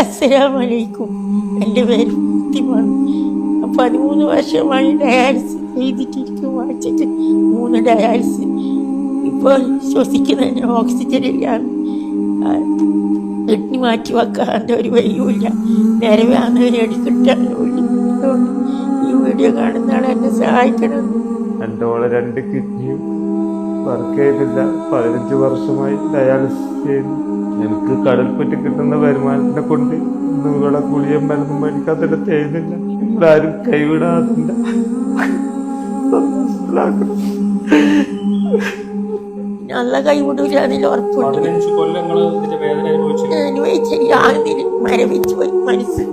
അസ്സലാമലൈക്കും. എൻ്റെ പേര് ഫാത്തിമ. 13 വർഷമായി ഡയാലിസിസ് ചെയ്തിട്ടിരിക്കും. ആഴ്ചക്ക് 3 ഡയാലിസിസ്. ഇപ്പോൾ ശ്വസിക്കുന്നതിന് ഓക്സിജൻ ഇല്ലാതെ കിഡ്നി മാറ്റി വെക്കാണ്ട് ഒരു വഴിയുമില്ല. നിലവാന്നതിന് എടുക്കിട്ടാനുമില്ല. അതുകൊണ്ട് ഈ വീഡിയോ കാണുന്നതാണ് എന്നെ സഹായിക്കണം. എൻ്റെ ഓളെ 2 കിഡ്നിയും വർക്ക് ചെയ്തില്ല. 15 വർഷമായി ഡയാലിസിസ് ചെയ്യുന്നു. എനിക്ക് കടൽപ്പറ്റി കിട്ടുന്ന വരുമാനത്തിനെ കൊണ്ട് ഇന്നുകളെ കുളിയും മരുന്നും മേടിക്കാത്തിട്ട് ചെയ്യുന്നില്ല. ഇവരാരും കൈവിടാതില്ല. നല്ല കൈവിടൂല, അതിൽ ഉറപ്പുണ്ട്. മരവിച്ചു പോയി. മനസ്സ്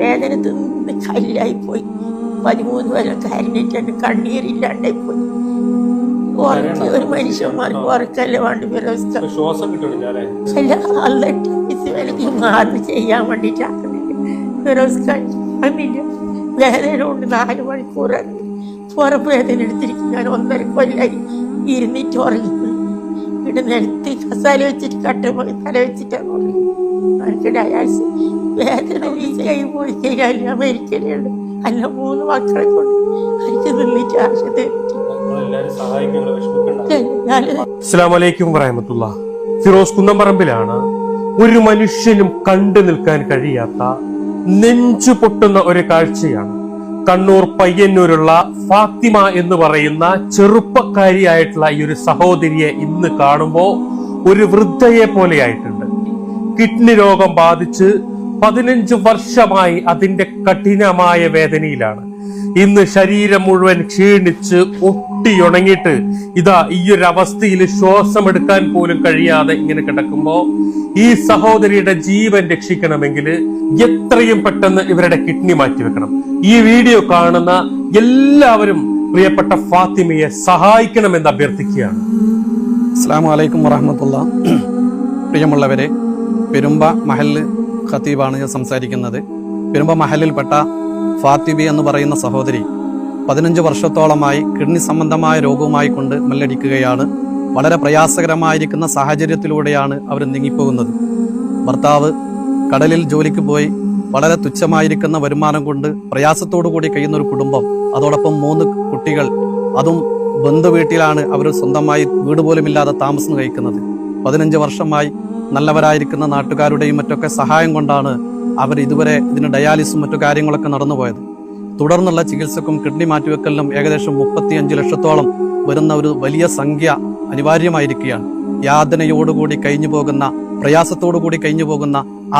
വേദന തിന്ന് കല്ലായി പോയി. 13 കൊല്ലം കരഞ്ഞിട്ട് കണ്ണീരില്ലാണ്ടായി പോയി. ഒരു മനുഷ്യന്മാർക്ക് ഉറക്കല്ലേ വേണ്ട വ്യവസ്ഥ. മാറി ചെയ്യാൻ വേണ്ടിയിട്ടാക്കുന്നില്ല. വേദന കൊണ്ട് 4 മണിക്കൂർ പുറം വേദന എടുത്തിരിക്കും. ഞാൻ 1.5 കൊല്ലായി ഇരുന്നിട്ട് ഉറങ്ങി. ഇവിടെ നിരത്തി കസാല വെച്ചിട്ട് കട്ടുമ്പോൾ തല വെച്ചിട്ടാണ് ഉറങ്ങി. എനിക്ക് ഡയാലിസിസ് വേദന കൈ പോയി കഴിഞ്ഞാൽ അമേരിക്കയിലുണ്ട്. അല്ല 3 മക്കളെ കൊണ്ട് എനിക്ക് നിന്നിട്ട് ആശുപത്രി. അസ്സലാമു അലൈക്കും വറഹ്മത്തുള്ളാഹി. ഫിറോസ് കുന്നംപറമ്പിലാണ്. ഒരു മനുഷ്യനും കണ്ടു നിൽക്കാൻ കഴിയാത്ത നെഞ്ചു പൊട്ടുന്ന ഒരു കാഴ്ചയാണ്. കണ്ണൂർ പയ്യന്നൂരുള്ള ഫാത്തിമ എന്ന് പറയുന്ന ചെറുപ്പക്കാരിയായിട്ടുള്ള ഈ ഒരു സഹോദരിയെ ഇന്ന് കാണുമ്പോ ഒരു വൃദ്ധയെ പോലെയായിട്ടുണ്ട്. കിഡ്നി രോഗം ബാധിച്ച് 15 വർഷമായി അതിന്റെ കഠിനമായ വേദനയിലാണ്. ഇന്ന് ശരീരം മുഴുവൻ ക്ഷീണിച്ച് ഒട്ടിയുണങ്ങിയിട്ട് ഇതാ ഈ ഒരു അവസ്ഥയിൽ ശ്വാസം എടുക്കാൻ പോലും കഴിയാതെ ഇങ്ങനെ കിടക്കുമ്പോ ഈ സഹോദരിയുടെ ജീവൻ രക്ഷിക്കണമെങ്കിൽ എത്രയും പെട്ടെന്ന് ഇവരുടെ കിഡ്നി മാറ്റിവെക്കണം. ഈ വീഡിയോ കാണുന്ന എല്ലാവരും പ്രിയപ്പെട്ട ഫാത്തിമയെ സഹായിക്കണമെന്ന് അഭ്യർത്ഥിക്കുകയാണ്. അസ്സലാമു അലൈക്കും വറഹ്മത്തുള്ളാഹി. പ്രിയമുള്ളവരെ, പെരുമ്പ മഹല്ല് ഖത്തീബാണ് ഞാൻ സംസാരിക്കുന്നത്. പെരുമ്പ മഹലിൽപ്പെട്ട ഫാത്തിബി എന്ന് പറയുന്ന സഹോദരി 15 വർഷത്തോളമായി കിഡ്നി സംബന്ധമായ രോഗവുമായി കൊണ്ട് മല്ലടിക്കുകയാണ്. വളരെ പ്രയാസകരമായിരിക്കുന്ന സാഹചര്യത്തിലൂടെയാണ് അവർ നീങ്ങിപ്പോകുന്നത്. ഭർത്താവ് കടലിൽ ജോലിക്ക് പോയി വളരെ തുച്ഛമായിരിക്കുന്ന വരുമാനം കൊണ്ട് പ്രയാസത്തോടു കൂടി കഴിയുന്ന ഒരു കുടുംബം, അതോടൊപ്പം 3 കുട്ടികൾ, അതും ബന്ധുവീട്ടിലാണ് അവർ സ്വന്തമായി വീട് പോലും ഇല്ലാതെ താമസം കഴിക്കുന്നത്. 15 വർഷമായി നല്ലവരായിരിക്കുന്ന നാട്ടുകാരുടെയും മറ്റൊക്കെ സഹായം കൊണ്ടാണ് അവർ ഇതുവരെ ഇതിന് ഡയാലിസും മറ്റു കാര്യങ്ങളൊക്കെ നടന്നുപോയത്. തുടർന്നുള്ള ചികിത്സക്കും കിഡ്നി മാറ്റിവെക്കലിനും ഏകദേശം 35 ലക്ഷത്തോളം വരുന്ന ഒരു വലിയ സംഖ്യ അനിവാര്യമായിരിക്കുകയാണ്. യാതനയോടുകൂടി കഴിഞ്ഞു പോകുന്ന, പ്രയാസത്തോടുകൂടി കഴിഞ്ഞു പോകുന്ന